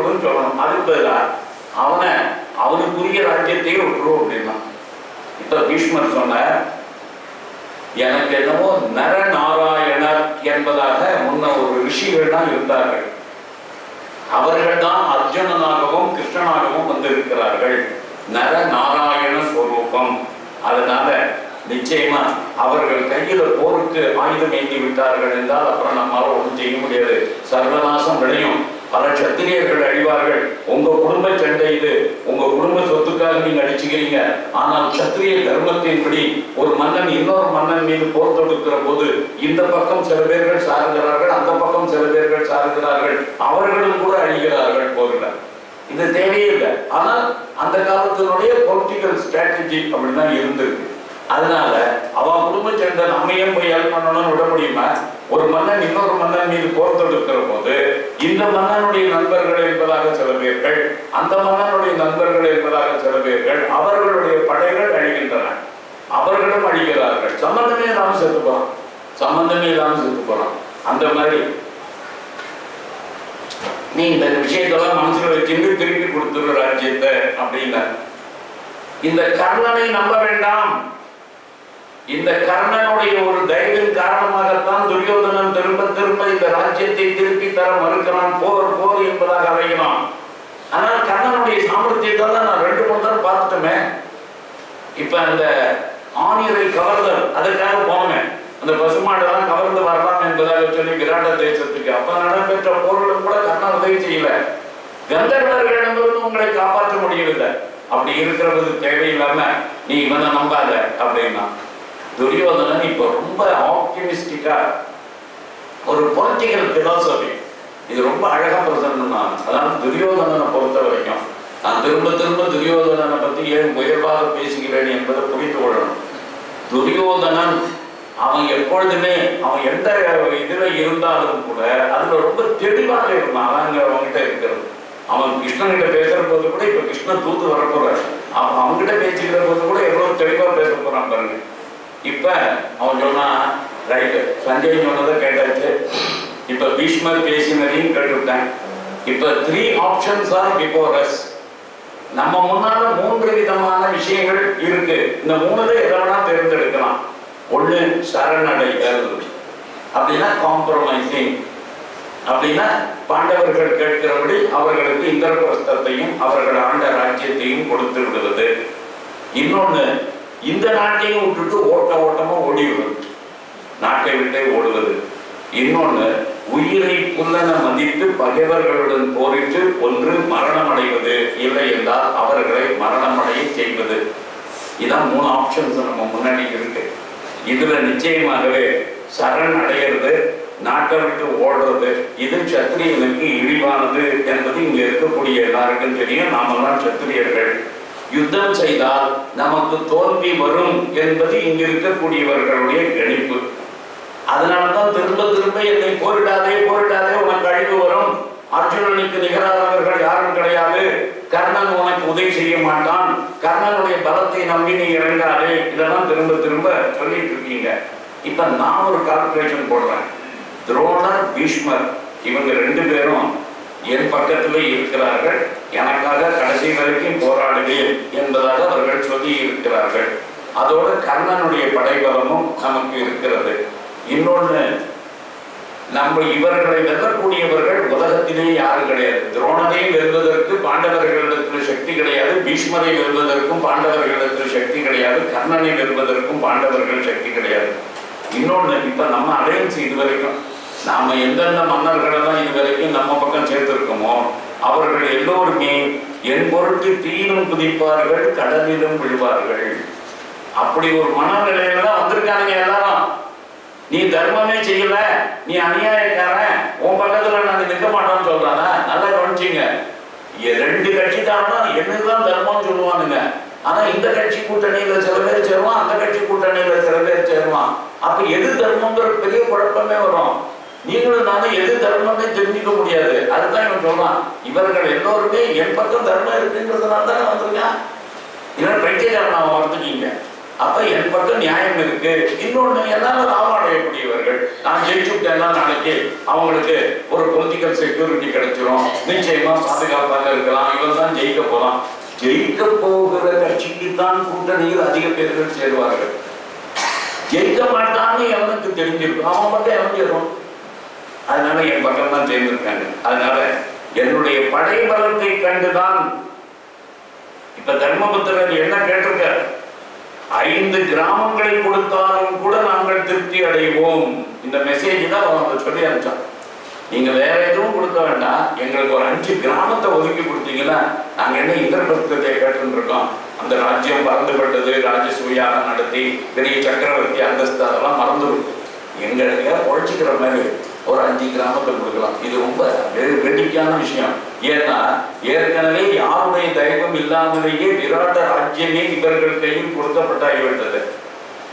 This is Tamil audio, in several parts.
கொடுன்னு சொல்லணும். அதுக்கு பதிலாக அவனுக்குரிய ராஜ்யத்தையே விட்டுருவோம் அப்படின்னா. இப்ப பீஷ்மர் சொன்ன எனக்கு என்னவோ நரநாராயணர் என்பதாக முன்ன ஒரு ரிஷிகள் தான் இருந்தார்கள். அவர்கள் தான் அர்ஜுனனாகவும் கிருஷ்ணனாகவும் வந்திருக்கிறார்கள். நரநாராயண ஸ்வரூபம். அதனால நிச்சயமா அவர்கள் கையில போருக்கு ஆயுதம் ஏந்தி விட்டார்கள் என்றால் அப்புறம் நம்மளால ஒன்றும் செய்ய முடியாது. சர்வநாசம் விளையும். பல சத்திரியர்கள் அழிவார்கள். உங்க குடும்ப சண்டை இது. உங்க குடும்ப சொத்துக்காக நீங்க அடிச்சுக்கிறீங்க. ஆனால் சத்திரிய தர்மத்தின்படி ஒரு மன்னன் இன்னொரு மன்னன் மீது போர் தொடுக்கிற போது இந்த பக்கம் சில பேர்கள் சாருகிறார்கள், அந்த பக்கம் சில பேர்கள் சாருகிறார்கள். அவர்களும் கூட அழிகிறார்கள் போர்ல. இது தேவையே இல்லை. ஆனால் அந்த காலத்தினுடைய பொலிட்டிக்கல் ஸ்ட்ராட்டஜி அப்படிதான் இருந்திருக்கு. அதனால அவ குடும்ப சேர்ந்த நம்மையும் போய் ஹெல்ப் பண்ணணும்னு விட முடியுமா? ஒரு மன்னன் இன்னொரு மன்னன் மீது போர் தொடுக்கிற போது இந்த மன்னனுடைய நண்பர்கள் என்பதாக சில பேர்கள், அந்த மன்னனுடைய நண்பர்கள் என்பதாக சில பேர்கள், அவர்களுடைய படைகள் அழிகின்றன. அவர்களும் அழிகிறார்கள். சம்பந்தமே இல்லாம செத்து போறான். சம்பந்தமே இல்லாம செத்து போறான். அந்த மாதிரி நீ இந்த விஷயத்தெல்லாம் மனசுல வச்சிருந்து திருப்பி கொடுத்துரு ராஜ்யத்தை அப்படின்னா. இந்த கர்ணனை நம்ப வேண்டாம். இந்த கர்ணனுடைய ஒரு தயவின் காரணமாகத்தான் துரியோதனன் திரும்ப திரும்ப இந்த ராஜ்யத்தை திருப்பி தர மறுக்கிறான். போர் போர் என்பதாக அழைக்கிறான். ஆனால் கர்ணனுடைய சாமர்த்தியத்தை தான் நான் 2-3 தடவை பார்த்துட்டோமே. இப்ப அந்த ஆணியரை கவர்தல் அதுக்காக போனோமே. அந்த பசுமாடெல்லாம் கவர்ந்து வரலாம் என்பதாக சொல்லி விராட தேசத்துக்கு அப்ப நடைபெற்ற போர்களும் கூட கர்ணன் உதவி செய்யல. கந்தர்வர்களிடமிருந்து உங்களை காப்பாற்ற முடியவில்லை. அப்படி இருக்கிறது தேவையில்லாம நீ இவனை நம்பாத அப்படின்னா. துரியோதனன் இப்ப ரொம்ப ஆப்டிமிஸ்டிக்கா ஒரு பொலிட்டிக்கல் பிலாசபி இது ரொம்ப அழகா பிரசன்னான். அதாவது துரியோதனனை பொறுத்த வரைக்கும் நான் திரும்ப திரும்ப துரியோதனனை பத்தி ஏன் உயர்வாக பேசுகிறேன் என்பதை புரிந்து கொள்ளணும். துரியோதனன் அவன் எப்பொழுதுமே அவன் எந்த இதுல இருந்தாலும் கூட அதுல ரொம்ப தெளிவாக இருந்தான். அங்க அவன்கிட்ட இருக்கிறது. அவன் கிருஷ்ணன்கிட்ட பேசுற போது கூட இப்ப கிருஷ்ணன் தூத்து வரப்போறான். அவன்கிட்ட பேசிக்கிற போது கூட எவ்வளவு தெளிவா பேச போறான் பாருங்க. இப்ப அவன் சொன்னா ரைட்டு, சஞ்சய் சொன்னதை கேட்டாச்சு. இப்ப பீஷ்மர் பேசினதையும் கேட்டுவிட்டேன். இப்ப 3 ஆப்ஷன்ஸ் ஆர் பிஃபோர் அஸ். நம்ம முன்னால 3 விதமான விஷயங்கள் இருக்கு. இந்த 3ல எதை வேணா தேர்ந்தெடுக்கலாம். ஒண்ணு சரணடைதல் அப்படின்னா காம்ப்ரமைசிங் அப்படின்னா பாண்டவர்கள் கேட்கிறபடி அவர்களுக்கு இந்திரபிரஸ்தத்தையும் அவர்கள் ஆண்ட ராஜ்யத்தையும் கொடுத்து விடுவது. இன்னொன்னு இந்த நாட்டையும் விட்டுட்டு ஓட்டமா ஓடிவிடுவது, நாட்டை விட்டே ஓடுவது. இன்னொன்னு உயிரை புல்லன மதித்து பகைவர்களுடன் போரிட்டு ஒன்று மரணம் அடைவது, இல்லை என்றால் அவர்களை மரணமடைய செய்வது. இதான் 3 ஆப்ஷன்ஸ் நம்ம முன்னாடி இருக்கு. இதுல நிச்சயமாகவே சரண் அடையிறது, நாட்டை விட்டு ஓடுறது இது சத்திரியனுக்கு இழிவானது என்பது இங்க இருக்கக்கூடிய எல்லாருக்கும் தெரியும். நாமெல்லாம் சத்திரியர்கள். யுத்தம் செய்தால் நமக்கு தோல்வி வரும் என்பது இங்க இருக்கக்கூடியவர்களுடைய கணிப்பு. அதனால்தான் திரும்ப திரும்ப என்னை போரிடாதே போரிடாதே உனக்கு அழிவு வரும், அர்ஜுனனுக்கு நிகரானவர்கள் யாரும் கிடையாது, கர்ணன் உனக்கு உதவி செய்ய மாட்டான், கர்ணனுடைய பலத்தை நம்பி நீ இறங்காதே, இதெல்லாம் திரும்ப திரும்ப சொல்லிட்டு இருக்கீங்க. இப்ப நான் ஒரு கால்குலேஷன் போடுறேன். துரோணர் பீஷ்மர் இவங்க 2 பேரும் என் பக்கத்திலே இருக்கிறார்கள். எனக்காக கடைசி வரைக்கும் போராடுவேன் என்பதாக அவர்கள் சொல்லி இருக்கிறார்கள். அதோட கர்ணனுடைய படைபலமும் நமக்கு இருக்கிறது. இன்னொன்னு நம்ம இவர்களை வெல்லக்கூடியவர்கள் உலகத்திலே யாரும் கிடையாது. துரோணரை வெல்வதற்கு பாண்டவர்களிடத்தில் சக்தி கிடையாது, பீஷ்மரை வெல்வதற்கும் பாண்டவர்களிடத்தில் சக்தி கிடையாது, கர்ணனை வெல்வதற்கும் பாண்டவர்கள் சக்தி கிடையாது. இன்னொன்னு இப்ப நம்ம அலையன்ஸ் இதுவரைக்கும் நாம எந்தெந்த மன்னர்களெல்லாம் இதுவரைக்கும் நம்ம பக்கம் சேர்த்திருக்கோமோ அவர்கள் எல்லோருமே என் பொருட்டு தீயிலும் குதிப்பார்கள் கடலிலும் விழுவார்கள். அப்படி ஒரு மனநிலையில தான் வந்திருக்கானுங்க எல்லாரும். நீ தர்மமே செய்யல, நீ அநியாயக்காரன், உன் பக்கத்துல நாங்க நிற்க மாட்டோம்னு சொல்றானா? நல்லா கவனிச்சிங்க. 2 கட்சிக்காரன் என்னதான் தர்மம்னு சொல்லுவானுங்க. ஆனா இந்த கட்சி கூட்டணியில சில பேர் சேருவான், அந்த கட்சி கூட்டணியில சில பேர் சேருவான். அப்ப எது தர்மங்கிற பெரிய குழப்பமே வரும். நீங்களும் நானும் எது தர்மமே தெரிஞ்சுக்க முடியாது. அதுதான் இவன் சொல்றான். இவர்கள் எல்லோருமே என் பக்கம் தர்மம் இருக்குன்றதுனால தானே வந்திருக்கான். இதனால பைத்தியக்காரன் அவன் வர்த்துக்கீங்க. அப்ப என் பக்கம் நியாயம் இருக்கு. இன்னொன்னு, என்னால லாபம் அடையக்கூடியவர்கள், நான் ஜெயிச்சுட்டேன்னா நாளைக்கு அவங்களுக்கு ஒரு பொலிட்டிக்கல் செக்யூரிட்டி கிடைச்சிரும், நிச்சயமா பாதுகாப்பாக இருக்கலாம், இவன் தான் ஜெயிக்க போறான். ஜெயிக்க போகிற கட்சிக்கு தான் கூட்டணியில் அதிக பேர்கள் சேருவார்கள். ஜெயிக்க மாட்டான்னு எவனுக்கு தெரிஞ்சிருக்கும், அவன் பக்கம் எவன் சேரும். அதனால என் பக்கம் தான் சேர்ந்திருக்காங்க. அதனால என்னுடைய படை பலத்தை கண்டுதான் இப்ப தர்மபுத்திரர் என்ன கேட்டிருக்கார், 5 கிராமங்களை கொடுத்தாலும் கூட நாங்கள் திருப்தி அடைவோம். இந்த மெசேஜ் தான் அவங்க சொல்லி அனுப்பிச்சான். நீங்க வேற எதுவும் கொடுக்க வேண்டாம், எங்களுக்கு ஒரு 5 கிராமத்தை ஒதுக்கி கொடுத்தீங்கன்னா நாங்க என்ன இந்திரபிரஸ்தத்தை கேட்டு இருக்கோம். அந்த ராஜ்யம் பறந்துபட்டது, ராஜசூயாக நடத்தி பெரிய சக்கரவர்த்தி அந்தஸ்து அதெல்லாம் மறந்துடும். எங்களுக்கு பொழைச்சிக்கிற மாதிரி ஒரு 5 கிராமத்தை கொடுக்கலாம். இது ரொம்ப வேடிக்கையான விஷயம். ஏன்னா ஏற்கனவே யாருடைய தயவும் இல்லாமலேயே விராட்ட ராஜ்யமே இவர்கள் கையில் கொடுக்கப்பட்டாகிவிட்டது.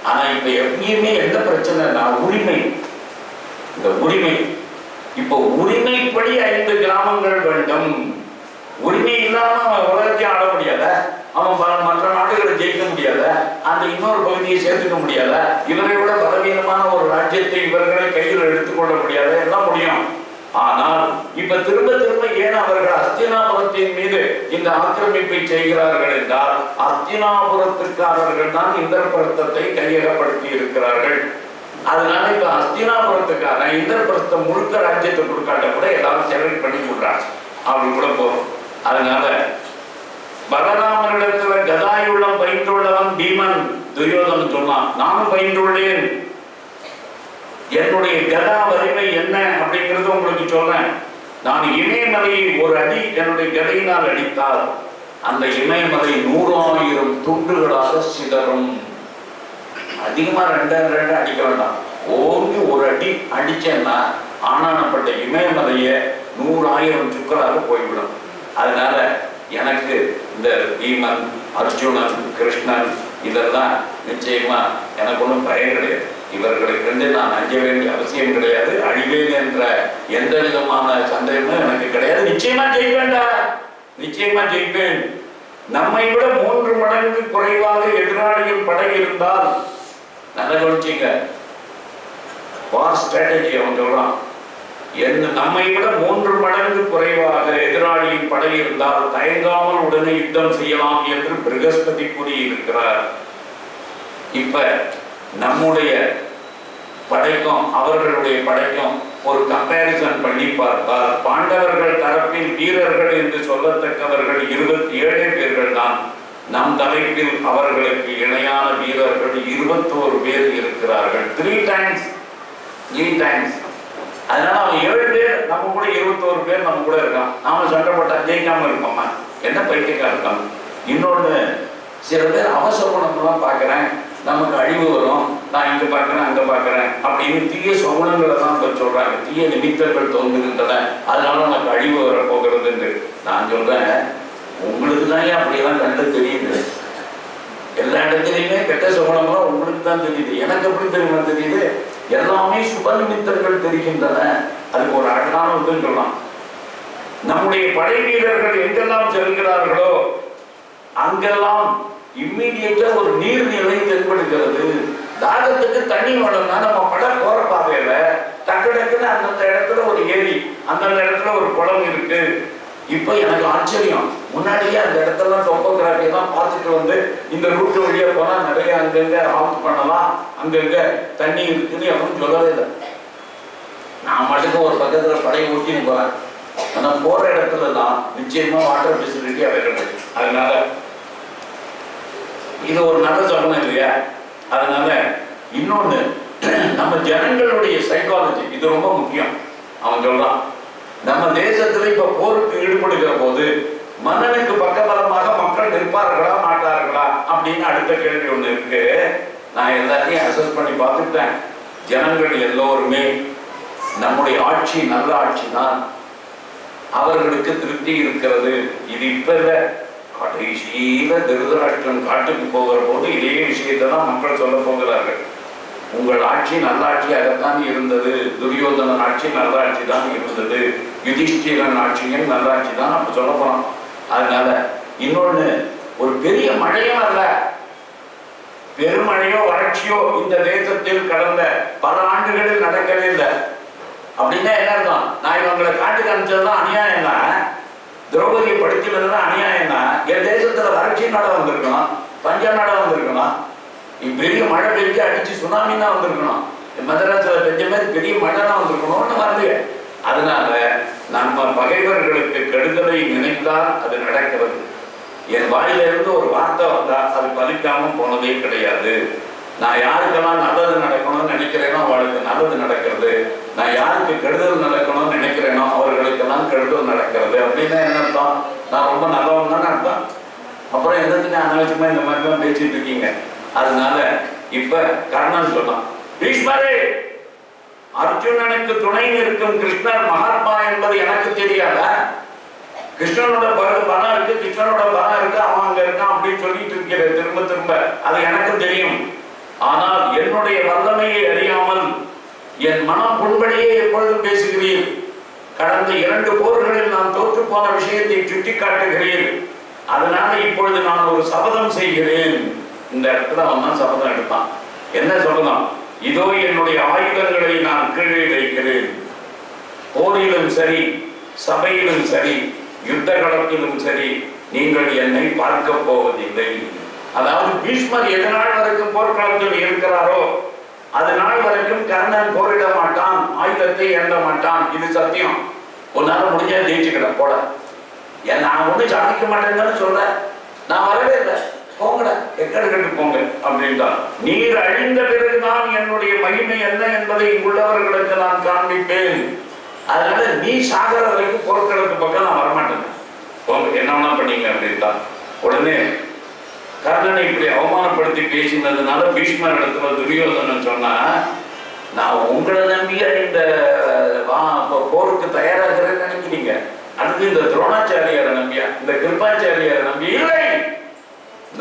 ஆனா இப்ப எப்பயுமே எந்த பிரச்சனைனா உரிமை. இந்த உரிமை இப்போ உரிமைப்படி 5 கிராமங்கள் வேண்டும். உரிமை இல்லாம அவன் உலகத்தையும் ஆட முடியாத, அவன் மற்ற நாடுகளை ஜெயிக்க முடியாத, அந்த இன்னொரு பகுதியை சேர்த்துக்க முடியாத, இவரை விட பலவீனமான ஒரு ராஜ்யத்தை இவர்களை கையில் எடுத்துக்கொள்ள முடியாத, எல்லாம் முடியும். ஆனால் இப்ப திரும்ப திரும்ப ஏன் அவர்கள் அஸ்தினாபுரத்தின் மீது இந்த ஆக்கிரமிப்பை செய்கிறார்கள் என்றால், அஸ்தினாபுரத்துக்காரர்கள் தான் இந்திரபிரஸ்தத்தை கையகப்படுத்தி இருக்கிறார்கள். அதனால இப்ப அஸ்தினாபுரத்துக்கான இந்திரபிரஸ்தம் முழுக்க ராஜ்யத்தை கொடுக்காட்ட கூட எல்லாரும் செலக்ட் பண்ணி கொடுறாங்க, அப்படி கூட போறோம். அதனால பலராமனிடத்துல கதாயுள்ளம் பயின்றுள்ளவன் பீமன். துரியோதனன் சொன்னான், நானும் பயின்றுள்ளேன், என்னுடைய கதா வலிமை என்ன அப்படிங்கிறது உங்களுக்கு சொல்றேன். நான் இமயமலையை ஒரு அடி என்னுடைய கதையினால் அடித்தால் அந்த இமயமலை 100,000 துண்டுகளாக சிதறும். அதிகமா 2 அடிக்க வேண்டாம், ஓங்கி ஒரு அடி அடிச்சேன்னா ஆனானப்பட்ட இமயமலைய 100,000 சுக்களாக போய்விடும். அதனால எனக்கு இந்த பீமன், அர்ஜுனன், கிருஷ்ணன் இதெல்லாம் நிச்சயமா எனக்கு ஒன்றும் பயம் கிடையாது. இவர்களை கண்டு நான் அஞ்ச வேண்டிய அவசியம் கிடையாது. அழிவேன் என்ற எந்த விதமான சந்தேகமும் எனக்கு கிடையாது. நிச்சயமா ஜெயிப்பேன்டா, நிச்சயமா ஜெயிப்பேன். நம்மை விட 3 மடங்கு குறைவாக எதிராளிகள் படை இருந்தால், நல்ல கவனிச்சிங்க, வார் ஸ்ட்ராட்டஜி அவன் சொல்றான், நம்மை விட 3 மடங்கு குறைவாக எதிராளியின் படை இருந்தால் தயங்காமல் உடனே யுத்தம் செய்யலாம் என்று பிரகஸ்பதி கூறியிருக்கிறார். இப்ப நம்முடைய படைக்கும் அவர்களுடைய படைக்கும் ஒரு கம்பேரிசன் பண்ணி பார்த்தால், பாண்டவர்கள் தரப்பில் வீரர்கள் என்று சொல்லத்தக்கவர்கள் 27 பேர்கள் தான். நம் தலைப்பில் அவர்களுக்கு இணையான வீரர்கள் 21 பேர் இருக்கிறார்கள். 3 times. அதனால அவன் 7 பேர் நம்ம கூட 21 பேர் நம்ம கூட இருக்கான். நாம சண்டை போட்டா ஜெயிக்காம இருக்கோமா? என்ன பைத்தியக்கா இருக்கான். இன்னொன்னு, சில பேர் அவசகுணம்லாம் பார்க்கிறேன், நமக்கு அழிவு வரும், நான் இங்க பார்க்கிறேன் அங்க பார்க்கிறேன் அப்படின்னு தீய சொகுணங்களை தான் சொல்றாங்க. தீய நிமித்தங்கள் தோன்றுகின்றன, அதனால நமக்கு அழிவு வர போகிறது என்று நான் சொல்றேன். உங்களுக்கு தான் அப்படியெல்லாம் கண்டு தெரியுது. எல்லா இடத்துலையுமே கெட்ட சொகுணம்லாம் உங்களுக்கு தான் தெரியுது. எனக்கு எப்படி தெரியுமா தெரியுது? எல்லாமே சுப நிமித்தங்கள் தெரிகின்றன. அதுக்கு ஒரு அழகான உதவி சொல்லலாம். நம்முடைய படை வீரர்கள் எங்கெல்லாம் செல்கிறார்களோ அங்கெல்லாம் இம்மீடியட்டா ஒரு நீர்நிலை தென்படுகிறது. தாகத்துக்கு தண்ணி வேணும்னா நம்ம படை போற பாதையில டக்கு டக்குன்னு அந்தந்த இடத்துல ஒரு ஏரி, அந்தந்த இடத்துல ஒரு குளம் இருக்கு. இப்ப எனக்கு ஆச்சரியம், முன்னாடியே அந்த இடத்துல டோப்போகிராஃபி எல்லாம் பார்த்துட்டு வந்து இந்த ரூட் வழியா போனா நிறைய அங்கங்க ஆஃப் பண்ணலாம், அங்கங்க தண்ணி இருக்குன்னு அப்படின்னு சொல்லவே இல்லை. நான் மட்டும் ஒரு பக்கத்துல படையை ஊட்டின்னு போறேன். ஆனா போற இடத்துல தான் நிச்சயமா வாட்டர் ஃபெசிலிட்டி அவைலபிள். அதனால இது ஒரு நல்ல சொன்ன இல்லையா? அதனால இன்னொன்னு, நம்ம ஜனங்களுடைய சைக்காலஜி இது ரொம்ப முக்கியம். அவன் சொல்றான், நம்ம தேசத்துல இப்ப போருக்கு ஈடுபடுகிற போது மன்னனுக்கு பக்கபலமாக மக்கள் நிற்பார்களா மாட்டார்களா அப்படின்னு அடுத்த கேள்வி ஒண்ணு இருக்கு. நான் எல்லாத்தையும் அசஸ் பண்ணி பார்த்துட்டேன். ஜனங்கள் எல்லோருமே நம்முடைய ஆட்சி நல்ல ஆட்சி தான், அவர்களுக்கு திருப்தி இருக்கிறது. இது இப்ப இல்ல, கடைசியில திருதராஷ்டிரன் காட்டுக்கு போகிற போது இதே விஷயத்தை தான் மக்கள் சொல்ல போகிறார்கள். உங்கள் ஆட்சி நல்லாட்சியாகத்தான் இருந்தது, துரியோதனன் ஆட்சி நல்லாட்சி தான் இருந்தது, யுதிஷ்டிரன் ஆட்சியும் நல்லாட்சி தான் அப்ப சொல்ல போறோம். அதனால இன்னொன்னு, ஒரு பெரிய மழையும் அல்ல, பெருமழையோ வறட்சியோ இந்த தேசத்தில் கடந்த பல ஆண்டுகளில் நடக்கவே இல்லை. அப்படின்னா என்ன அர்த்தம்? நான் இவங்களை காட்டுக்கு அனுப்பிச்சதுதான் அநியாயம் தான், திரௌபதியை படுத்தினதுதான் அநியாயம் தான். என் தேசத்துல வறட்சி நட வந்திருக்கணும், பஞ்ச நட வந்திருக்கணும், பெரிய மழை பெய்ஞ்சு அடிச்சு சுனாமி தான் வந்திருக்கணும், மதராசில் பெஞ்ச மாதிரி பெரிய மழை தான் வந்திருக்கணும்னு வரலையே. அதனால நம்ம பகைவர்களுக்கு கெடுதலை நினைத்தால் அது நடக்கிறது. என் வாயிலிருந்து ஒரு வார்த்தை வந்தா அது பலிக்காம போனதே கிடையாது. நான் யாருக்கெல்லாம் நல்லது நடக்கணும்னு நினைக்கிறேனோ அவளுக்கு நல்லது நடக்கிறது, நான் யாருக்கு கெடுதல் நடக்கணும்னு நினைக்கிறேனோ அவர்களுக்கெல்லாம் கெடுதல் நடக்கிறது. அப்படின்னா என்ன அர்த்தம்? நான் ரொம்ப நல்லவன் தானே அர்த்தம். அப்புறம் எதுக்கு அனாவசியமா இந்த மாதிரிலாம் பேசிட்டு இருக்கீங்க? அதனால இப்ப கர்ணன் சொன்னான், பீஷ்மரே, அர்ஜுனனுக்கு துணை நிற்கும் கிருஷ்ணர் மகாத்மா என்பது எனக்கு தெரியாதா? கிருஷ்ணனோட பலம் இருக்கு, கிருஷ்ணனோட பலம் இருக்கு, அவன் அங்க இருக்கான் அப்படின்னு சொல்லிட்டு இருக்கிற திரும்ப திரும்ப, அது எனக்கு தெரியும். ஆனால் என்னுடைய வல்லமையை அறியாமல் என் மனம் புண்படியே எப்பொழுதும் பேசுகிறீர். கடந்த 2 போர்களில் நான் தோற்று போன விஷயத்தை சுட்டி காட்டுகிறீர். அதனால இப்பொழுது நான் ஒரு சபதம் செய்கிறேன். இந்த இடத்துல அவன் தான் சபதம் எடுத்தான். என்ன சபதம்? இதோ என்னுடைய ஆயுதங்களை நான் கீழே வைக்கிறேன். போரிலும் சரி, சபையிலும் சரி, யுத்த களத்திலும் சரி, நீங்கள் என்னை பார்க்க போவதில்லை. அதாவது பீஷ்மர் எது நாள் வரைக்கும் போர்க்களத்தில் இருக்கிறாரோ அது நாள் வரைக்கும் கர்ணன் போரிட மாட்டான், ஆயுதத்தை ஏந்த மாட்டான். இது சத்தியம். உன்னால முடிஞ்சா ஜெயிச்சுக்கிட போட. ஏன் நான் ஒண்ணு சாதிக்க மாட்டேன்னு சொல்ற, நான் வரவே இல்லை, போங்கட எக்கடு கட்டு போங்க அப்படின்ட்டான். நீர் அழிந்த பிறகுதான் என்னுடைய மகிமை என்ன என்பதை இங்குள்ளவர்களுக்கு நான் காண்பிப்பேன். அதனால நீ சாகர வரைக்கும் போர்க்களத்து பக்கம் நான் வரமாட்டேன், போங்க, என்ன வேணா பண்ணீங்க அப்படின்ட்டான். உடனே கர்ணனை இப்படி அவமானப்படுத்தி பேசினதுனால பீஷ்மர் இடத்துல துரியோதனன் சொன்னா, நான் உங்களை நம்பிய இந்த போருக்கு தயாராகிறேன்னு நினைக்கிறீங்க, அதுக்கு இந்த துரோணாச்சாரியாரை நம்பியா, இந்த கிருபாச்சாரியாரை நம்பி இல்லை.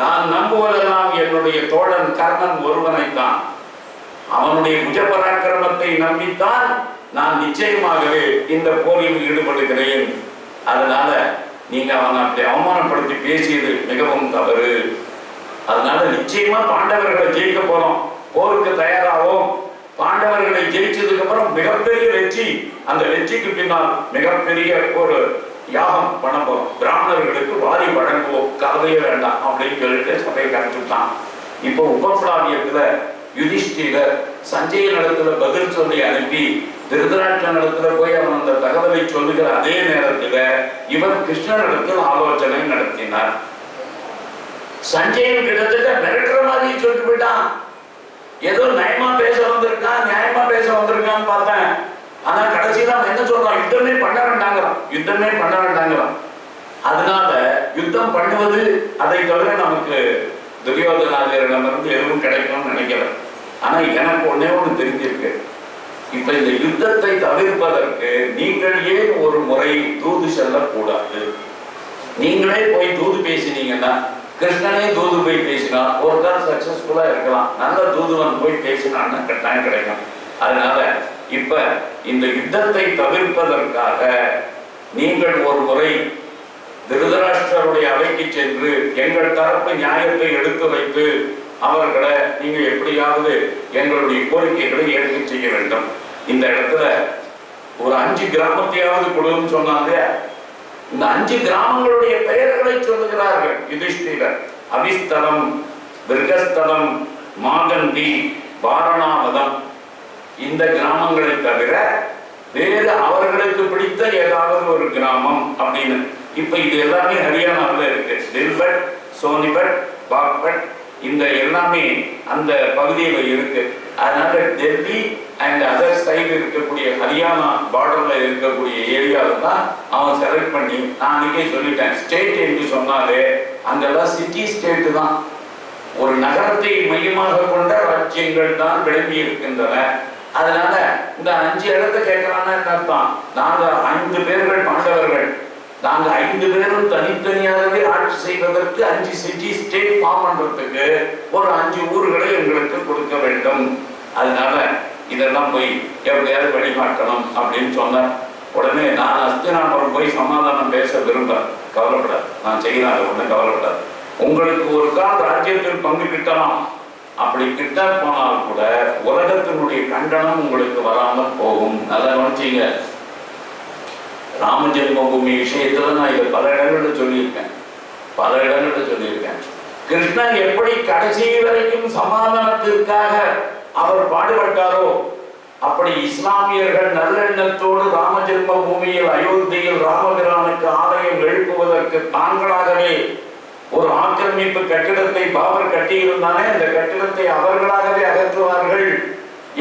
நான் நம்புவதெல்லாம் என்னுடைய தோழன் கர்ணன் ஒருவனைத்தான். அவனுடைய புஜ பராக்கிரமத்தை நம்பித்தான் நான் நிச்சயமாகவே இந்த போரில் ஈடுபடுகிறேன். அதனால நீங்க அவனை அப்படி அவமானப்படுத்தி பேசியது மிகவும் தவறு. அதனால நிச்சயமா பாண்டவர்களை ஜெயிக்க போறோம், போருக்கு தயாராகும். பாண்டவர்களை ஜெயிச்சதுக்கு அப்புறம் மிகப்பெரிய வெற்றி, அந்த வெற்றிக்கு பின்னால் மிகப்பெரிய ஒரு யாகம் பண்ண போறோம், பிராமணர்களுக்கு வாரி வழங்குவோம், கவலையே வேண்டாம் அப்படின்னு சொல்லிட்டு சபையை கரைச்சுட்டான். இப்போ உபப்ளாவியத்துல யுதிஷ்டிரர் சஞ்சய நடத்துல பதில் சொல்லி அனுப்பி திருதராஷ்டிரன் இடத்துல போய் அவன் அந்த தகவலை சொல்லுகிற அதே நேரத்துல இவர் கிருஷ்ணனிடத்தில் ஆலோசனை நடத்தினார். சஞ்சயன் கிட்டத்தட்ட மிரட்டுற மாதிரி சொல்லிட்டு போயிட்டான். ஏதோ நயமா பேச வந்திருக்கான், நியாயமா பேச வந்திருக்கான்னு பார்த்தேன். ஆனா கடைசியில அவன் என்ன சொல்றான், யுத்தமே பண்ண வேண்டாங்கிறான், யுத்தமே பண்ண வேண்டாங்கிறான். அதனால யுத்தம் பண்ணுவது அதை தவிர நமக்கு துரியோதனாதியரிடமிருந்து எதுவும் கிடைக்கும்னு நினைக்கிறேன். ஆனா எனக்கு ஒன்னே ஒண்ணு தெரிஞ்சிருக்கு, இப்ப இந்த யுத்தத்தை தவிர்ப்பதற்கு நீங்கள் ஏன் ஒரு முறை தூது செல்லக்கூடாது? நீங்களே போய் தூது பேசினீங்கன்னா, கிருஷ்ணனே தூது போய் பேசினா ஒருத்தர் சக்சஸ்ஃபுல்லா இருக்கலாம், நல்ல தூதுவன் போய் பேசினான்னு கட்டாயம் கிடைக்கும். அதனால இப்ப இந்த யுத்தத்தை தவிர்ப்பதற்காக நீங்கள் ஒரு முறை திருதராஷ்டிரருடைய அவைக்கு சென்று எங்கள் தரப்பு நியாயத்தை எடுத்து வைத்து அவர்களை நீங்க எப்படியாவது எங்களுடைய கோரிக்கைகளை ஏற்க செய்ய வேண்டும். இந்த இடத்துல ஒரு 5 கிராமத்தையாவது கொடுன்னு சொன்னாங்க. இந்த 5 கிராமங்களுடைய பெயர்களை சொல்லுகிறார்கள் யுதிஷ்டிரர். அவிஸ்தலம், விருகஸ்தலம், மாகந்தி, வாரணாவதம். இந்த கிராமங்களை தவிர வேறு அவர்களுக்கு பிடித்த ஏதாவது ஒரு கிராமம் அப்படின்னு. இப்ப இது எல்லாமே ஹரியானாவில் இருக்கு. தில்பட், சோனிபட், பாக்பட், இந்த எல்லாமே அந்த பகுதியில் இருக்கு. அதனால டெல்லி அண்ட் அதர் சைடு இருக்கக்கூடிய ஹரியானா பார்டர்ல இருக்கக்கூடிய ஏரியாவில் தான் அவன் செலக்ட் பண்ணி, நான் அன்னைக்கே சொல்லிட்டேன், ஸ்டேட் என்று சொன்னாலே அங்கெல்லாம் சிட்டி ஸ்டேட்டு தான், ஒரு நகரத்தை மையமாக கொண்ட ராஜ்யங்கள் தான் விளங்கி இருக்கின்றன. அதனால இந்த 5 இடத்தை கேட்கலாம்னா என்ன அர்த்தம், நாங்க 5 பேர்கள் பாண்டவர்கள், நாங்க 5 பேரும் தனித்தனியாகவே ஆட்சி செய்வதற்கு 5 சிட்டி ஸ்டேட் ஃபார்ம் பண்றதுக்கு ஒரு 5 ஊர்களை எங்களுக்கு கொடுக்க வேண்டும். அதனால இதெல்லாம் போய் எப்படியாவது வழிகாட்டணும் அப்படின்னு சொன்னார். உடனே நான் அஸ்தினாபுரம் போய் சமாதானம் பேச விரும்ப, கவலைப்படாது, நான் செய்யலாம், ஒன்றும் கவலைப்படாது. உங்களுக்கு ஒரு கால் ராஜ்யத்தில் பங்கு கிட்டலாம், அப்படி கிட்ட போனால் கூட உலகத்தினுடைய கண்டனம் உங்களுக்கு வராமல் போகும். நல்லா கவனிச்சீங்க. ராம ஜென்மபூமி விஷயத்துல நான் இதை பல இடங்கள்ல சொல்லியிருக்கேன். கிருஷ்ணன் எப்படி கடைசி வரைக்கும் சமாதானத்திற்காக அவர் பாடுபட்டாரோ, அப்படி இஸ்லாமியர்கள் நல்லெண்ணத்தோடு ராம ஜென்ம பூமியில் அயோத்தியில் ராமபிரானுக்கு ஆலயம் எழுப்புவதற்கு தாங்களாகவே ஒரு ஆக்கிரமிப்பு கட்டிடத்தை பாபர் கட்டியிருந்தானே, அந்த கட்டிடத்தை அவர்களாகவே அகற்றுவார்கள்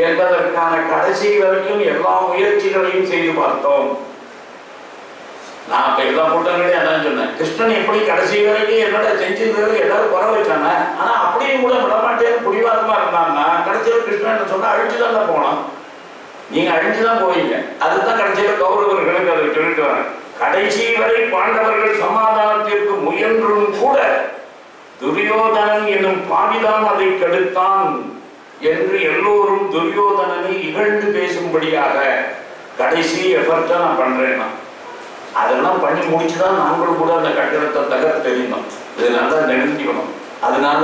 என்பதற்கான கடைசி வரைக்கும் எல்லா முயற்சிகளையும் செய்து பார்த்தோம். நான் இப்ப எல்லா கூட்டங்களையும் அதான் சொன்னேன். கிருஷ்ணன் எப்படி கடைசி வரைக்கும் என்னோட செஞ்சது எல்லாரும் குறை வச்சாங்க. ஆனா அப்படியும் கூட விடமாட்டேன்னு புடிவாதமா இருந்தாங்கன்னா கடைசியில் கிருஷ்ணன் சொன்னா அழிச்சுதான் போனோம். நீங்க அழிஞ்சுதான் போவீங்க. அதுதான் கடைசியில கௌரவர்களுக்கு அதை சொல்லிட்டு வரேன். கடைசி வரை பாண்டவர்கள் சமாதானத்திற்கு முயன்றும் கூட துரியோதனன் என்னும் பாவிதான் அதை கெடுத்தான் என்று எல்லோரும் துரியோதனனை இகழ்ந்து பேசும்படியாக கடைசி எஃபர்ட்டை நான் பண்றேன்னா, அதெல்லாம் பண்ணி முடிச்சுதான் நாங்களும் கூட அந்த கட்டிடத்தை தகர்த்து தெரியும். இது நல்லா நினைஞ்சிக்கணும். அதனால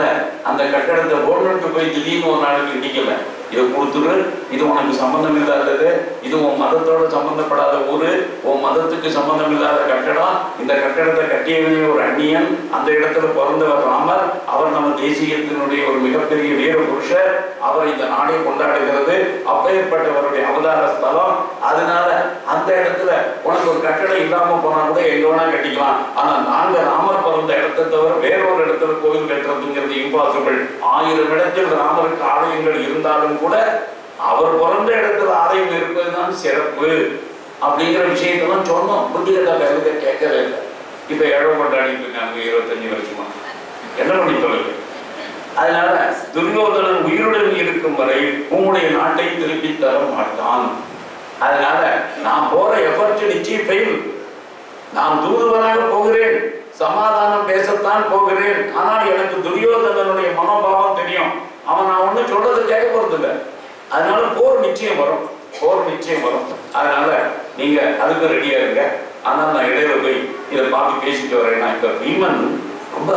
அந்த கட்டடத்தை போட்டு போய் திடீர்னு ஒரு நாளைக்கு இடிக்கல. இதை கொடுத்துரு, இது உனக்கு சம்பந்தம் இல்லாதது, இது உன் மதத்தோட சம்பந்தப்படாத ஊரு, உன் மதத்துக்கு சம்பந்தம் இல்லாத கட்டடம், இந்த கட்டடத்தை கட்டியவனே ஒரு அந்நியன், அந்த இடத்துல பிறந்தவர் ராமர், அவர் நம்ம தேசியத்தினுடைய ஒரு மிகப்பெரிய வீர புருஷர், அவர் இந்த நாடை கொண்டாடுகிறது, அப்பேற்பட்டவருடைய அவதார ஸ்தலம். அதனால அந்த இடத்துல உனக்கு ஒரு கட்டடம் இல்லாம போனா கூட எங்க வேணா கட்டிக்கலாம். ஆனா நாங்க ராமர் பிறந்த இடத்தை தவிர வேறொரு இடத்துல கோயில் கட்டுறதுங்கிறது இம்பாசிபிள். 1000 இடத்தில் ராமருக்கு ஆலயங்கள் இருந்தாலும் கூட அவர் பிறந்த இடத்துல ஆலயம் இருப்பதுதான் சிறப்பு அப்படிங்கிற விஷயத்தான் சொன்னோம். புத்திகட்ட பேருக்கு கேட்கவே இல்லை. இப்ப ஏழோ கொண்டாடிட்டு இருக்காங்க 25 வருஷமா. என்ன பண்ணி தொழில்? அதனால துரியோதனன் உயிருடன் இருக்கும் வரை உங்களுடைய நாட்டை திருப்பி தர மாட்டான். அதனால நான் போற எஃபர்ட் நிச்சயம் ஃபெயில். நான் தூதுவனாக போகிறேன், சமாதானம் பேசத்தான் போகிறேன். ஆனால் எனக்கு துரியோதனனுடைய மனோபாவம் தெரியும். அவன் நான் ஒண்ணு சொல்றது கேட்க போறது இல்லை. அதனால போர் நிச்சயம் வரும். அதனால நீங்க அதுக்கு ரெடியா இருங்க. ஆனா நான் இடையில போய் இதை பார்த்து பேசிட்டு வரேன். நான் இப்ப பீமன் ரொம்ப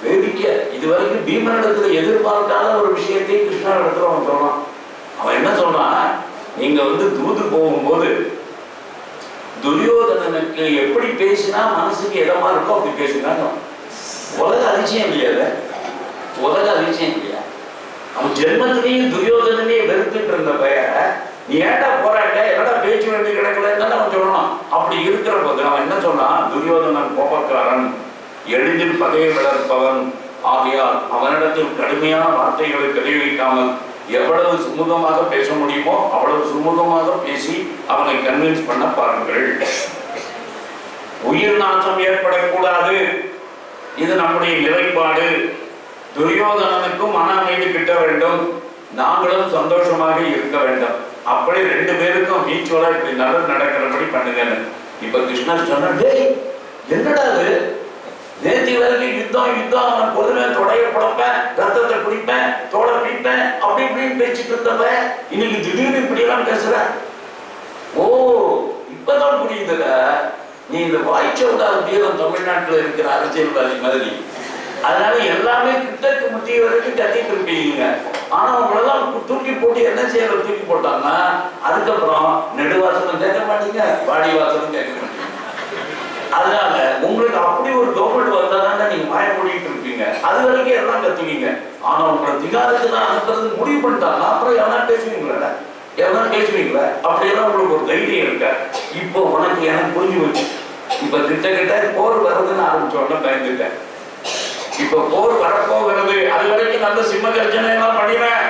வேடிக்கை. இதுவரைக்கும் பீமனிடத்துல எதிர்பார்க்காத ஒரு விஷயத்தை கிருஷ்ணனிடத்துல அவன் சொல்றான். அவன் என்ன சொல்றான்? நீங்க தூது போகும்போது துரியோதனனுக்கு எப்படி பேசினா மனசுக்கு இதமா இருக்கோ அப்படி பேசுனாங்க. உலக அதிசயம் இல்லையா? அவன் ஜென்மத்திலேயும் துரியோதனனையே வெறுத்துட்டு இருந்த பையன் நீ ஏன்டா போராட்ட என்னடா பேச்சு வேண்டி கிடக்கலன்னு அவன் சொல்லணும். அப்படி இருக்கிற போது அவன் என்ன சொன்னான்? துரியோதனன் கோபக்காரன், எளிதில் பகையை வளர்ப்பவன் ஆகையால் அவனிடத்தில் கடுமையான வார்த்தைகளை தெரிவிக்காமல் எவ்வளவு சுமூகமாக பேச முடியுமோ அவ்வளவு சுமூகமாக பேசி அவனை கன்வின்ஸ் பண்ண பாருங்கள். உயிர் நாசம் ஏற்படக்கூடாது, இது நம்முடைய நிலைப்பாடு. துரியோதனனுக்கும் மன அமைதி கிட்ட வேண்டும், நாங்களும் சந்தோஷமாக இருக்க வேண்டும். அப்படி 2 பேருக்கும் மீச்சுவலா இப்படி நல்லது நடக்கிறபடி பண்ணுங்க. இப்ப கிருஷ்ணன் சொன்ன, என்னடா அது நேற்று வரைக்கும் யுத்தம் அவன் பொதுவே தொடைய புடப்பேன், ரத்தத்தை குடிப்பேன், தோலை பிடிப்பேன் அப்படி இப்படின்னு பேசிட்டு இருந்தப்ப இன்னைக்கு திடீர்னு இப்படி எல்லாம் பேசுற. ஓ இப்பதான் புரியுதுல, நீ இந்த வாய்ச்சவுடா தீரம் தமிழ்நாட்டுல இருக்கிற அரசியல்வாதி மாதிரி. அதனால எல்லாமே கிட்டக்கு முற்றிய வரைக்கும் கத்திட்டு இருப்பீங்க. ஆனா உங்களெல்லாம் தூக்கி போட்டு என்ன செய்யற தூக்கி போட்டாங்கன்னா அதுக்கப்புறம் நெடுவாசலும் கேட்க மாட்டீங்க, வாடி வாசலும் கேட்க மாட்டீங்க. அதனால உங்களுக்கு அப்படி ஒரு கவர்மெண்ட் வந்தாதான் நீங்க வாய மூடிட்டு இருப்பீங்க. அது வரைக்கும் எல்லாம் கத்துவீங்க. ஆனா உங்களை திகாரத்துக்கு தான் அனுப்புறது முடிவு பண்ணிட்டாங்க. அப்புறம் எவனா பேசுவீங்களா? அப்படியெல்லாம் உங்களுக்கு ஒரு தைரியம் இருக்க. இப்போ உனக்கு எனக்கு புரிஞ்சு போச்சு. இப்ப கிட்ட போர் வருதுன்னு ஆரம்பிச்சோட பயந்துட்டேன். இப்ப போர் வரப்போகிறது. அது வரைக்கும் நல்ல சிம்ம கர்ஜனை எல்லாம் பண்ணினேன்.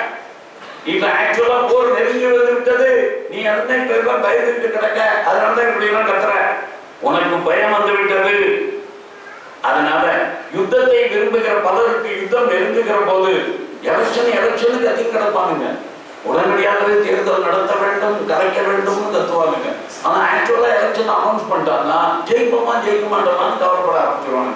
இப்ப ஆக்சுவலா போர் நெருங்கி வந்துவிட்டது. நீ அந்த பேர்லாம் பயந்துட்டு கிடக்க. அதனாலதான் இப்படி எல்லாம் கத்துற. உனக்கு பயம் வந்து விட்டது. அதனால யுத்தத்தை விரும்புகிற பலருக்கு யுத்தம் நெருங்குகிற போது எலெக்ஷனுக்கு அதிகம் கிடப்பானுங்க. உடனடியாகவே தேர்தல் நடத்த வேண்டும், கலைக்க வேண்டும் கத்துவானுங்க. ஆனா ஆக்சுவலா எலெக்ஷன் அனௌன்ஸ் பண்ணிட்டாங்கன்னா ஜெயிப்போமா ஜெயிக்க மாட்டோமான்னு கவலைப்பட ஆரம்பிச்சிருவாங்க.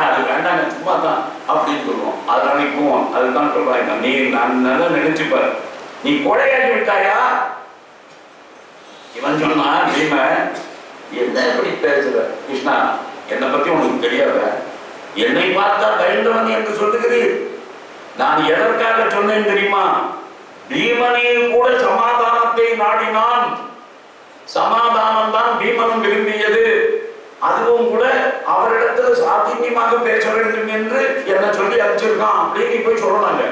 அது வேண்டாங்க சும்மா தான் அப்படின்னு சொல்லுவோம். அதனால போவோம். அதுதான் சொல்றாங்க, நீ நான் நல்லா நினைச்சுப்பாரு, நீ கொடையாடி விட்டாயா? இவன் சொன்னா பீம, என்ன எப்படி பேசுற கிருஷ்ணா? என்னை பத்தி உனக்கு தெரியாத? என்னை பார்த்தா பயந்தவன் என்று சொல்லுகிறீர். நான் எதற்காக சொன்னேன் தெரியுமா? பீமனே கூட சமாதானத்தை நாடினான். சமாதானம் தான் பீமனும் விரும்பியது. அதுவும் கூட அவரிடத்துல சாத்தியமாக பேச வேண்டும் என்று என்ன சொல்லி அனுப்பிச்சிருக்கான் அப்படின்னு போய் சொல்லலாங்க.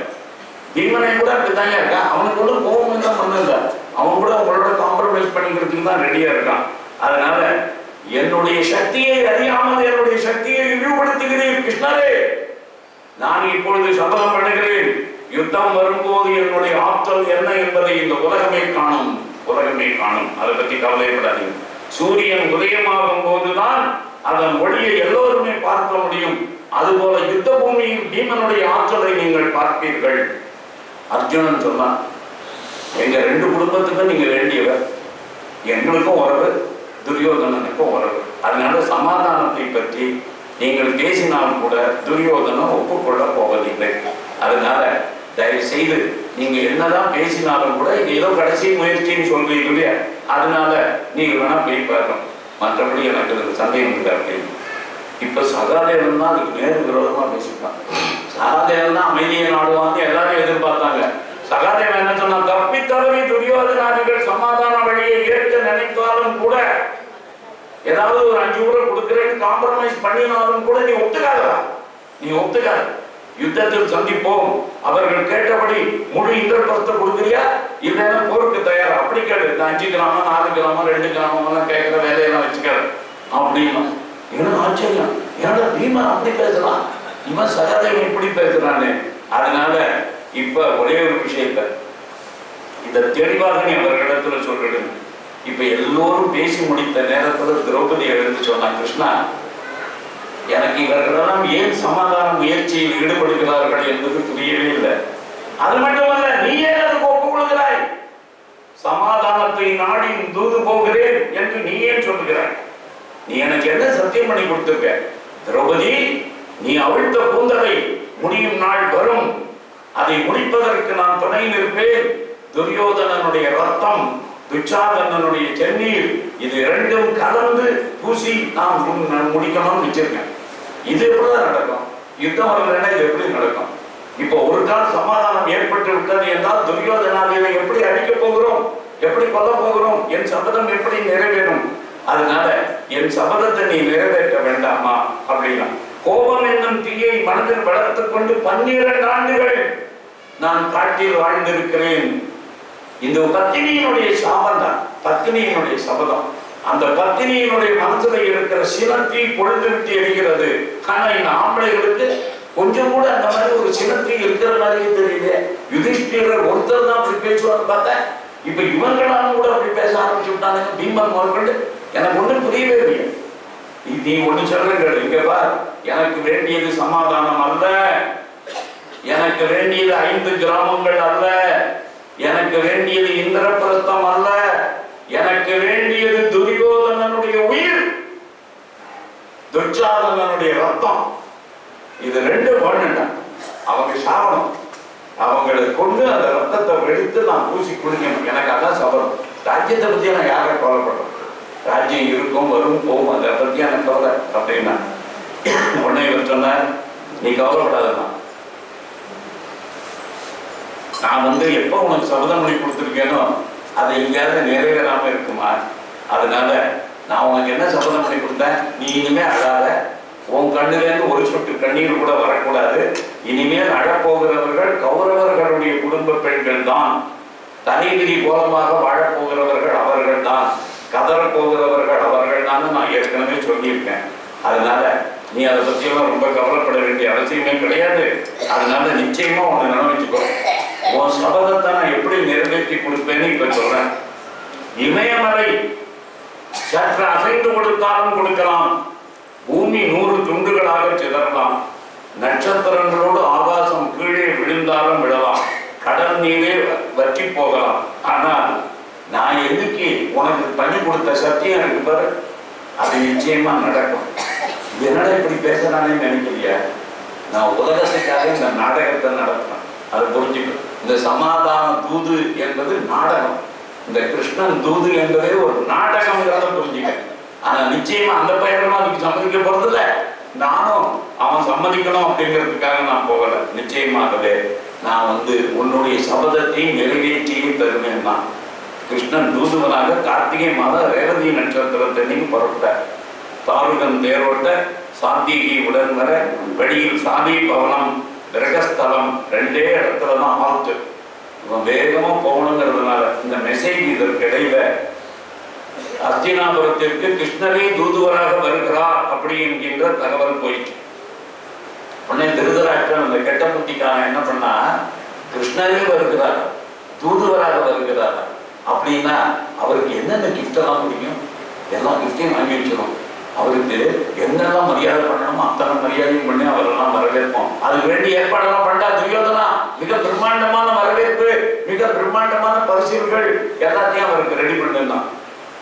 பீமனை கூட அப்படித்தாங்க இருக்கான். அவனுக்கு கூட கோபம் தான் பண்ணல. அவன் கூட உங்களோட காம்ப்ரமைஸ் பண்ணிக்கிறதுக்கு தான் ரெடியா இருக்கான். அதனால என்னுடைய சக்தியை அறியாமல் என்னுடைய சக்தியை இழிவுபடுத்துகிறேன் கிருஷ்ணரே. நான் இப்பொழுது சபதம் பண்ணுகிறேன், யுத்தம் வரும்போது என்னுடைய ஆற்றல் என்ன என்பதை இந்த உலகமே காணும். உலகமே காணும். அதை பற்றி கவலைப்படாதீங்க. சூரியன் உதயமாகும் போதுதான் அதன் ஒளியை எல்லோருமே பார்க்க முடியும். அதுபோல யுத்த பூமியில் பீமனுடைய ஆற்றலை நீங்கள் பார்ப்பீர்கள். அர்ஜுனன் சொன்னான், எங்க 2 குடும்பத்துக்கும் நீங்க வேண்டியவர், எங்களுக்கும் உறவு, துரியோதனனுக்கும் உறவு. அதனால சமாதானத்தை பற்றி நீங்கள் பேசினால் கூட துரியோதனம் ஒப்புக்கொள்ள போவதில்லை. அதனால தயவு செய்து நீங்க என்னதான் பேசினாலும் கூட இது ஏதோ கடைசி முயற்சின்னு சொல்றீங்க இல்லையா, அதனால நீங்க வேணா போய் பார்க்கணும். மற்றபடி எனக்கு சந்தேகம் இல்லை அப்படின்னு. இப்ப சகாதேவன் தான் அதுக்கு நேரு விரோதமா பேசிட்டான். சகாதேவன் தான் அமைதியை நாடுவான்னு எல்லாரும் எதிர்பார்த்தாங்க. சகாதேவன் என்ன சொன்னா, தப்பி தவறி துரியோதனாதிகள் சமாதான வழியை ஏற்க நினைத்தாலும் கூட, ஏதாவது ஒரு 5 ஊரை கொடுக்கிறேன்னு காம்ப்ரமைஸ் பண்ணினாலும் கூட நீ ஒத்துக்காதா, நீ ஒத்துக்காத, யுத்தத்தில் சந்திப்போம், அவர்கள் கேட்டபடி முழு இந்திரபிரஸ்தை கொடுக்குறியா இல்லைன்னா போருக்கு தயாரா, அப்படி கேடு. 5 கிராமம் 4 கிராமம் 2 கிராமம் எல்லாம் கேட்கிற வேலையெல்லாம் வச்சுக்காது அப்படின்னா என்ன ஆச்சரியம். ஏன்னா பீமன் அப்படி பேசலாம், இவன் சகாதேவன் இப்படி பேசுறானே. அதனால இப்ப ஒரே ஒரு விஷயத்த இத தெளிவாக நீ அவர்களிடத்துல சொல்றது. இப்ப எல்லோரும் பேசி முடித்த நேரத்துல திரௌபதி எழுந்து சொன்னா, கிருஷ்ணா எனக்கு இவர்களெல்லாம் ஏன் சமாதான முயற்சியில் ஈடுபடுகிறார்கள் என்பது புரியவே இல்லை. அது மட்டுமல்ல, நீ ஏன் அதுக்கு ஒப்புக்கொள்கிறாய்? சமாதானத்தை நாடி தூது போகிறேன் என்று நீ ஏன் சொல்லுகிறாய்? நீ எனக்கு என்ன சத்தியம் பண்ணி கொடுத்திருக்க? திரௌபதி, நீ அவிழ்த்த கூந்தலை முடியும் நாள் வரும், அதை முடிப்பதற்கு நான் துணையில் இருப்பேன். துரியோதனனுடைய ரத்தம், துச்சாதனனுடைய சென்னீர், இது 2ம் கலந்து பூசி நான் முடிக்கணும்னு வச்சிருக்கேன். இது எப்படிதான் நடக்கும்? யுத்தம் வரலன்னா இது எப்படி நடக்கும்? இப்போ ஒரு கால் சமாதானம் ஏற்பட்டு விட்டது என்றால் துரியோதனாதிகளை எப்படி அழிக்க போகிறோம், எப்படி கொல்ல போகிறோம், என் சபதம் எப்படி நிறைவேறும்? அதனால என் சபதத்தை நீ நிறைவேற்ற வேண்டாமா அப்படின்னா, கோபம் என்னும் தீயை மனதில் வளர்த்துக் கொண்டு 12 ஆண்டுகள் நான் காட்டில் வாழ்ந்திருக்கிறேன். இந்த பத்தினியினுடைய சாபம் தான், பத்தினியினுடைய சபதம். அந்த பத்தினியினுடைய மனசுல இருக்கிற சினத்தி பொழுது விட்டு எரிகிறது. ஆனா இந்த ஆம்பளைகளுக்கு கொஞ்சம் கூட அந்த மாதிரி ஒரு சினத்தி இருக்கிற மாதிரியே தெரியல. யுதிஷ்டிரர் ஒருத்தர் தான் அப்படி பேசுவான்னு பார்த்தேன். இப்ப இவங்களாலும் கூட அப்படி பேச ஆரம்பிச்சு விட்டானுங்க. பீமன் முதற்கொண்டு எனக்கு ஒன்றும் புரியவே இல்லையே. நீ ஒண்ணு சொல்றீங்க, இங்க பார், எனக்கு வேண்டியது சமாதானம் அல்ல, எனக்கு வேண்டியது 5 கிராமங்கள் அல்ல, எனக்கு வேண்டியது இந்திரபிரஸ்தம் அல்ல, எனக்கு வேண்டியது துரியோதனனுடைய உயிர், துச்சாதனனுடைய ரத்தம். இது 2 வேணும்டா. அவங்க சாவணும், அவங்களை கொண்டு அந்த ரத்தத்தை வெடித்து நான் பூசி குடிக்கணும். எனக்கு அதான் சபதம். ராஜ்யத்தை பத்தி நான் யாரை கவலைப்படுறேன்? ராஜ்யம் இருக்கும், வரும், போகும், அதை பத்தி எனக்கு கவலை அப்படின்னா உடனே இவர் சொன்னார், நீ கவலைப்படாதா, நான் எப்ப உனக்கு சபதம் பண்ணி கொடுத்துருக்கேனோ அதை எங்கேயாவது நிறைவேறாம இருக்குமா? அதனால நான் உனக்கு என்ன சபதம் பண்ணி கொடுத்தேன், நீ இனிமே அழாத, உன் கண்ணுலேருந்து ஒரு சொட்டு கண்ணீர் கூட வரக்கூடாது. இனிமேல் அழப்போகிறவர்கள் கௌரவர்களுடைய குடும்ப பெண்கள் தான், தனிவிதி கோலமாக வாழப்போகிறவர்கள் அவர்கள் தான், கதறப்போகிறவர்கள் அவர்கள் தான் நான் ஏற்கனவே சொல்லியிருக்கேன். அதனால நீ அதை பற்றியெல்லாம் ரொம்ப கவலைப்பட வேண்டிய அவசியமே கிடையாது. அதனால நிச்சயமா உன்னை நினைச்சுக்கோ, உன் சபதத்தை நான் எப்படி நிறைவேற்றி கொடுப்பேன்னு இப்ப சொல்றேன். இமயமலை சற்று அசைந்து கொடுத்தாலும் கொடுக்கலாம், பூமி 100 துண்டுகளாக சிதறலாம், நட்சத்திரங்களோடு ஆகாசம் கீழே விழுந்தாலும் விழலாம், கடல் நீரே வற்றி போகலாம். ஆனால் நான் என்னைக்கு உனக்கு பண்ணி கொடுத்த சத்தியம் இருக்கு பாரு, அது நிச்சயமா நடக்கும். என்னடா இப்படி பேசுறானே நினைக்கிறியா? நான் உலகத்துக்காக இந்த நாடகத்தை நடத்துறேன், அதை புரிஞ்சுக்கணும். இந்த சமாதான தூது என்பது நாடகம், இந்த கிருஷ்ணன் தூது என்பதே ஒரு நாடகம்ங்கிறத புரிஞ்சுக்க. ஆனா நிச்சயமா அந்த பையன்களும் அதுக்கு சம்மதிக்க போறது இல்லை, நானும் அவன் சம்மதிக்கணும் அப்படிங்கிறதுக்காக நான் போகல. நிச்சயமாகவே நான் உன்னுடைய சபதத்தை நிறைவேற்றியே தருவேன். நான் கிருஷ்ணன் தூதுவனாக கார்த்திகை மாதம் ரேவதி நட்சத்திரத்தன்னைக்கு புறப்பட்டார். தாருகன் தேரோட்ட சாந்திகி உடன் வர வெளியில் சாதி பவனம் கிரகஸ்தலம் ரெண்டே இடத்துலதான் ஆழ்த்து. இவன் வேகமா போகணுங்கிறதுனால இந்த மெசேஜ் இதற்கிடையில அஸ்தினாபுரத்திற்கு கிருஷ்ணரே தூதுவராக வருகிறார் அப்படி என்கின்ற தகவல் போயிட்டு உடனே திருதராஷ்டிரன் அந்த கெட்ட புத்திக்கான என்ன பண்ணா, கிருஷ்ணரே வருகிறார் தூதுவராக வருகிறார் அப்படின்னா அவருக்கு என்னென்ன கிஃப்ட் எல்லாம் பிடிக்கும் எல்லா கிஃப்டையும் வாங்கி வச்சிடும். அவருக்கு என்னெல்லாம் மரியாதை பண்ணணுமோ அத்தனை மரியாதையும் பண்ணி அவரெல்லாம் வரவேற்போம். அதுக்கு வேண்டிய ஏற்பாடெல்லாம் பண்ணா துரியோதனா மிக பிரம்மாண்டமான வரவேற்பு, மிக பிரம்மாண்டமான பரிசீல்கள் எல்லாத்தையும் அவருக்கு ரெடி பண்ணிருந்தான்.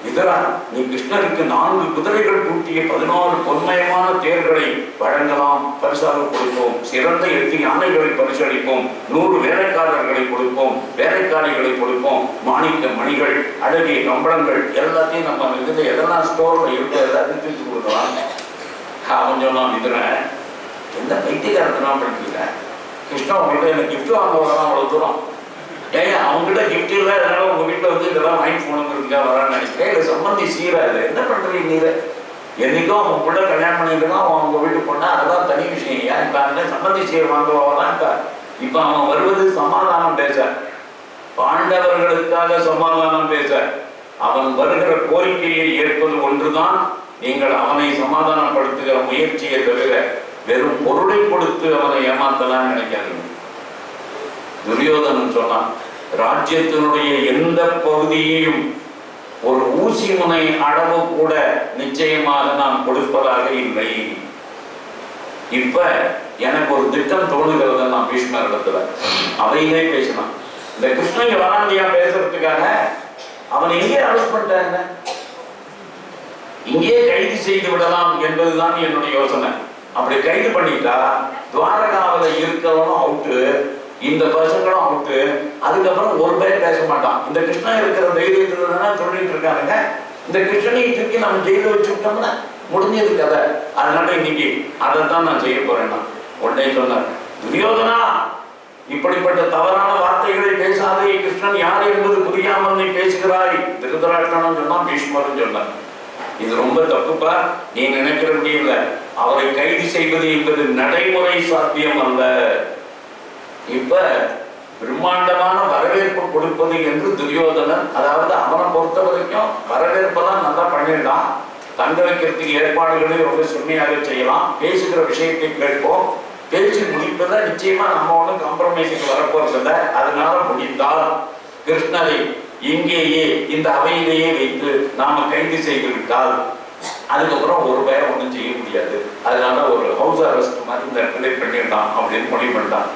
இதரா நீ கிருஷ்ணருக்கு 4 குதிரைகள் பூட்டிய 14 பொன்மயமான தேர்களை வழங்கலாம், பரிசாக கொடுப்போம். சிறந்த 8 யானைகளை பரிசளிப்போம். 100 வேலைக்காரர்களை கொடுப்போம், வேலைக்காரிகளை கொடுப்போம். மாணிக்க மணிகள், அழகிய கம்பளங்கள் எல்லாத்தையும் நம்ம எதெல்லாம் ஸ்டோர்ல இருக்க எல்லாத்தையும் தூக்கி கொடுக்கலாம். அவன் சொன்னான், இதுல எந்த பைத்தியகாரத்தெல்லாம் படிக்கல, கிருஷ்ணா உங்கள்கிட்ட எனக்கு கிஃப்ட் வாங்க வரலாம் அவ்வளவு தூரம். ஏன் அவங்ககிட்ட கிஃப்ட் இல்லை, அதனால உங்க வீட்டில் இதெல்லாம் வாங்கி போகணுங்கிறதுக்காக வரான்னு நினைக்கிறேன். இல்லை சம்பந்தி சீராது என்ன பண்றீங்க நீங்க? என்னைக்கும் அவங்க பிள்ளை கல்யாணம் பண்ணிட்டுதான் அவன் அவங்க வீட்டுக்கு போனா அதெல்லாம் தனி விஷயம். ஏன் இப்ப சம்பந்தி சீர் வாங்குவாதான் இப்ப அவன் வருவது சமாதானம் பேச, பாண்டவர்களுக்காக சமாதானம் பேச. அவன் வருகிற கோரிக்கையை ஏற்பது ஒன்றுதான், நீங்கள் அவனை சமாதானப்படுத்துகிற முயற்சியை தவிர வெறும் பொருளை கொடுத்து அவனை ஏமாத்தலாம் நினைக்காதீங்க. துரியோதனன் சொன்னான், ராஜ்யத்தினுடைய எந்த பகுதியையும் ஒரு ஊசி முனை அளவு கூட நிச்சயமாக நான் கொடுப்பதாக இல்லை. இப்ப எனக்கு ஒரு திட்டம் தோணுகிறத நான் பீஷ்மர் இடத்துல அவையிலே பேசினான். இந்த கிருஷ்ணன் வராண்டியா பேசுறதுக்காக அவன் எங்கே அரெஸ்ட் பண்ணிட்டாங்க, இங்கே கைது செய்து விடலாம் என்பதுதான் என்னுடைய யோசனை. அப்படி கைது பண்ணிட்டா துவாரகாவில இருக்கிறவனும் அவுட்டு, இந்த பசங்களும் அவுட்டு. அதுக்கப்புறம் ஒரு பேர் பேச மாட்டான். இந்த கிருஷ்ணன் இருக்கிற தைரியத்துல தானே சொல்லிட்டு இருக்கானுங்க. இந்த கிருஷ்ணனை தூக்கி நம்ம ஜெயில வச்சு விட்டோம்னா முடிஞ்சது கதை. அதனால இன்னைக்கு அதைத்தான் நான் செய்ய போறேன்னா உடனே சொன்னார், துரியோதனா இப்படிப்பட்ட தவறான வார்த்தைகளை பேசாதே, கிருஷ்ணன் யார் என்பது புரியாமல் நீ பேசுகிறாய். திருதராஷ்டிரனும் சொன்னான், பீஷ்மரும் சொன்னார், இது ரொம்ப தப்புப்பா, நீ நினைக்கிற முடியல. அவரை கைது செய்வது என்பது நடைமுறை சாத்தியம் அல்ல. இப்ப பிரம்மாண்டமான வரவேற்பு கொடுப்பது என்று துரியோதனன், அதாவது அவனை பொறுத்த வரைக்கும் வரவேற்பெல்லாம் நல்லா பண்ணிடலாம், தங்க வைக்கிறதுக்கு ஏற்பாடுகளை ரொம்ப செம்மையாக செய்யலாம், பேசுகிற விஷயத்தை கேட்போம், பேச்சு முடிப்பதை நிச்சயமா நம்ம ஒன்றும் காம்ப்ரமைஸுக்கு வரப்போறதில்ல. அதனால முடிந்தால் கிருஷ்ணரை இங்கேயே இந்த அவையிலேயே வைத்து நாம கைது செய்து விட்டால் அதுக்கப்புறம் ஒரு பேரை ஒன்றும் செய்ய முடியாது. அதனால ஒரு ஹவுஸ் அரெஸ்ட் மாதிரி இந்த இடத்துல பண்ணிடலாம் அப்படின்னு முடிவு பண்ணிட்டான்.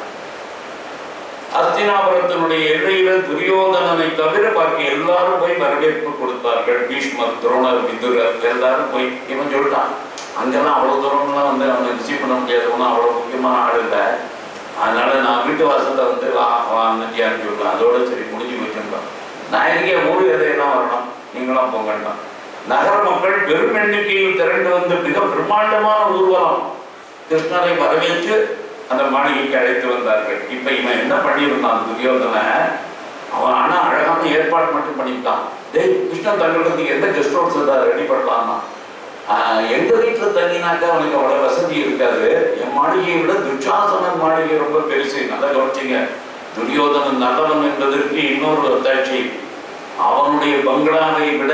அஸ்தினாபுரத்தினுடைய எல்லையில துரியோதனனை தவிர பாக்கி எல்லாரும் போய் வரவேற்பு கொடுத்தார்கள். பீஷ்மர், துரோணர், விதுரர் எல்லாரும் போய். இவன் சொல்லிட்டான், அங்கெல்லாம் அவ்வளவு தூரம்லாம் அவனை ரிசீவ் பண்ண முடியாது, ஒன்றும் அவ்வளவு முக்கியமான ஆள் இல்லை, அதனால நான் வீட்டு வாசல்ல வாங்கியான்னு சொல்லலாம். அதோட சரி முடிஞ்சு வச்சிருந்தான். நான் எங்கே ஊர் எதையெல்லாம் வரணும், நீங்களாம் போங்கட்டான். நகர மக்கள் பெரும் எண்ணிக்கையில் திரண்டு வந்து மிக பிரம்மாண்டமான ஊர்வலம் கிருஷ்ணரை வரவேற்று அந்த மாளிகைக்கு அழைத்து வந்தார்கள். இப்ப இவன் என்ன பண்ணியிருந்தான் துரியோதனை, அவன் ஆனா அழகான ஏற்பாடு மட்டும் பண்ணிவிட்டான். டேய், கிருஷ்ணன் தங்குறதுக்கு எந்த கெஸ்ட் ஹவுஸ் ரெடி பண்ணலாம்னா, எங்க வீட்டுல தங்கினாக்கா அவனுக்கு அவ்வளவு வசதி இருக்காது, என் மாளிகையை விட துச்சாசனன் மாளிகை ரொம்ப பெருசு. நல்லா கவனிச்சிங்க, துரியோதனன் நல்லவன் என்பதற்கு இன்னொரு அத்தாட்சி, அவனுடைய பங்களாவை விட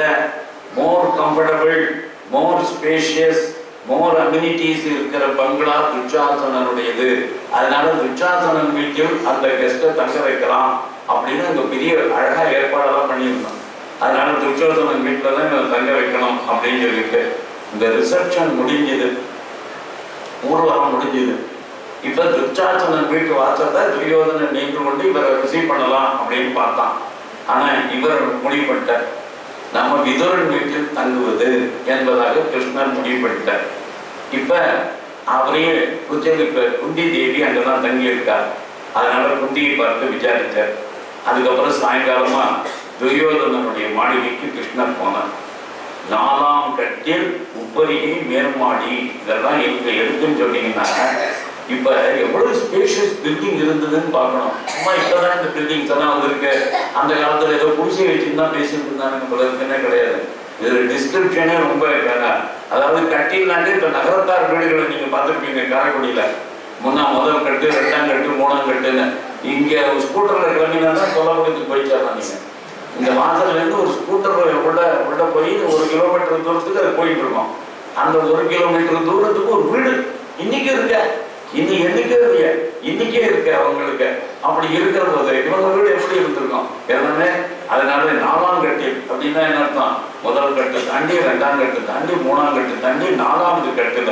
மோர் கம்ஃபர்டபிள், மோர் ஸ்பேஷியஸ், மோர் அம்யூனிட்டிஸ் இருக்கிற பங்களா துச்சாசனனுடையது. அதனால துச்சாசனன் வீட்டில் அந்த கெஸ்ட்டை தங்க வைக்கலாம் அப்படின்னு அங்க பெரிய அழகா ஏற்பாடெல்லாம் பண்ணியிருந்தான். அதனால துச்சாசனன் வீட்டில தான் தங்க வைக்கணும் அப்படின்னு சொல்லிட்டு இந்த ரிசப்ஷன் முடிஞ்சது, ஊர்வலம் முடிஞ்சது. இப்ப துச்சாசனன் வீட்டு வாசத்தை துரியோதனன் நின்று கொண்டு இவரை ரிசீவ் பண்ணலாம் அப்படின்னு பார்த்தான். ஆனா இவர் முடிவு பண்ணிட்டார், நம்ம விதுரன் வீட்டில் தங்குவது என்பதாக கிருஷ்ணன் முடிவு பண்ணிட்டார். இப்ப அவரையே குந்தி தேவி அங்கதான் தங்கி இருக்கார். அதனால குந்தியை பார்த்து விசாரித்தார். அதுக்கப்புறம் சாயங்காலமா துரியோதனனுடைய மாளிகைக்கு கிருஷ்ணர் போனார். 4ஆம் கட்டில் உப்பரிகை மேல்மாடி இதெல்லாம் எதுக்குன்னு சொன்னீங்கன்னா இப்ப எவ்வளவு ஸ்பேஷியஸ் பில்டிங் இருந்ததுன்னு பார்க்கணும். சும்மா இப்பதான் இந்த பில்டிங்ஸ் எல்லாம் வந்திருக்கு. அந்த காலத்துல ஏதோ குடிசை வச்சுன்னு தான் பேசிட்டு இருந்தாங்க போல இருக்குன்னே கிடையாது. இது டிஸ்கிரிப்ஷனே ரொம்ப அதாவது கட்டில்னாலே இப்ப நகரத்தார் வீடுகளை நீங்க பார்த்துருப்பீங்க காரைக்குடியில. முதல் கட்டு, 2ஆம் கட்டு, 3ஆம் கட்டுன்னு. இங்க ஸ்கூட்டர்ல கிளம்பினா தான் கொல்லக்குடிக்கு போயிச்சாதான். நீங்க இந்த வாசல்ல இருந்து ஒரு ஸ்கூட்டர் உள்ள போய் 1 கிலோமீட்டர் தூரத்துக்கு அது போயிட்டு இருக்கோம். அந்த 1 கிலோமீட்டர் தூரத்துக்கு ஒரு வீடு இன்னைக்கு இருக்க, இன்னைக்கே இருக்க அவங்களுக்கு. அப்படி இருக்கிற போது இவங்க வீடு எப்படி இருந்திருக்கும் எல்லாமே. அதனால 4ஆம் கட்டில் அப்படின்னா என்ன அர்த்தம்? முதல் கட்டு தாண்டி, 2ஆம் கட்டு தாண்டி, 3ஆம் கட்டு தாண்டி 4ஆவது கட்டுல